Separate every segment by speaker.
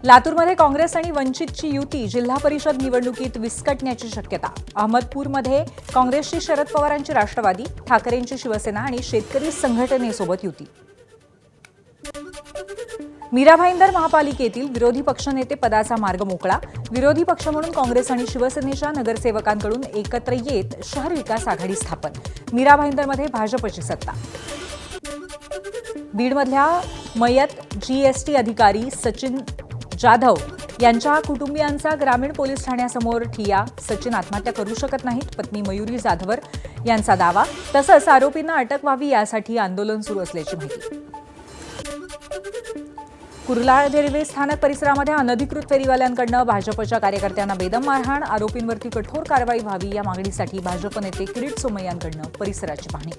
Speaker 1: लातूरमध्ये काँग्रेस आणि वंचितची युती जिल्हा परिषद निवडणुकीत विस्कटण्याची शक्यता। अहमदपूरमध्ये काँग्रेसची शरद पवारांची राष्ट्रवादी, ठाकरेंची शिवसेना आणि शेतकरी संघटनेसोबत युती। मीरा भाईंदर महापालिकेतील विरोधी पक्षनेते पदाचा मार्ग मोकळा। विरोधी पक्ष म्हणून काँग्रेस आणि शिवसेनेच्या नगरसेवकांकडून एकत्र येत शहर विकास आघाडी स्थापन। मीरा भाईंदरमध्ये भाजपची सत्ता। बीडमधल्या मयत जीएसटी अधिकारी सचिन जाधव यांच्या कुटुंबियांचा ग्रामीण पोलीस ठाण्यासमोर ठिय्या। सचिन आत्महत्या करू शकत नाहीत, पत्नी मयुरी जाधवर यांचा दावा। तसंच आरोपींना अटक व्हावी यासाठी आंदोलन सुरू असल्याची माहिती। कुर्ला रेल्वे स्थानक परिसरामध्ये अनधिकृत फेरीवाल्यांकडून भाजपच्या कार्यकर्त्यांना बेदम मारहाण। आरोपींवरती कठोर कारवाई व्हावी या मागणीसाठी भाजप नेते किरीट सोमय्यांकडून परिसराची पाहणी।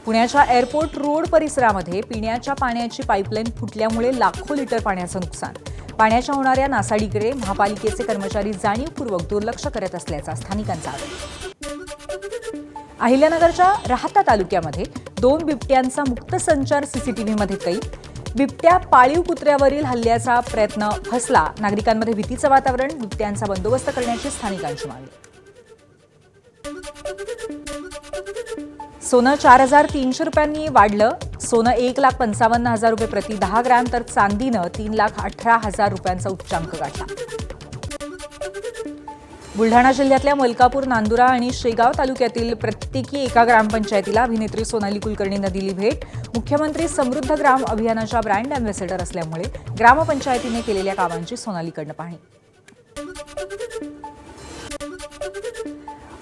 Speaker 1: पुण्याच्या एअरपोर्ट रोड परिसरामध्ये पिण्याच्या पाण्याची पाईपलाईन फुटल्यामुळे लाखो लिटर पाण्याचं नुकसान। पाण्याच्या होणाऱ्या नासाडीकडे महापालिकेचे कर्मचारी जाणीवपूर्वक दुर्लक्ष करत असल्याचा स्थानिकांचा आरोप। अहिल्यानगरच्या राहाता तालुक्यामध्ये 2 बिबट्यांचा मुक्त संचार सीसीटीव्हीमध्ये कैद। बिबट्या पाळीव कुत्र्यावरील हल्ल्याचा प्रयत्न फसला। नागरिकांमध्ये भीतीचं वातावरण। बिबट्यांचा बंदोबस्त करण्याची स्थानिकांची मागणी। सोनं 4,300 रुपयांनी वाढलं। सोनं 1,55,000 रुपये प्रति 10 ग्रॅम, तर चांदीनं 3,18,000 रुपयांचा उच्चांक गाठला। बुलढाणा जिल्ह्यातल्या मलकापूर, नांदुरा आणि शेगाव तालुक्यातील प्रत्येकी एका ग्रामपंचायतीला अभिनेत्री सोनाली कुलकर्णीनं दिली भेट। मुख्यमंत्री समृद्ध ग्राम अभियानाच्या ब्रँड अँबॅसेडर असल्यामुळे ग्रामपंचायतीने केलेल्या कामांची सोनालीकडनं पाहणी।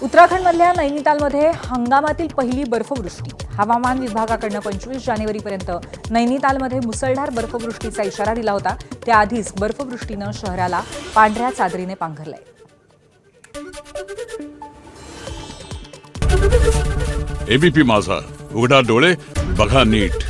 Speaker 1: उत्तराखंडमधल्या नैनितालमध्ये हंगामातील पहिली बर्फवृष्टी। हवामान विभागाकडनं 25 जानेवारीपर्यंत नैनितालमध्ये मुसळधार बर्फवृष्टीचा इशारा दिला होता। त्याआधीच बर्फवृष्टीनं शहराला पांढऱ्या चादरीने पांघरलंय।
Speaker 2: एबीपी माझा, उघडा डोळे बघा नीट।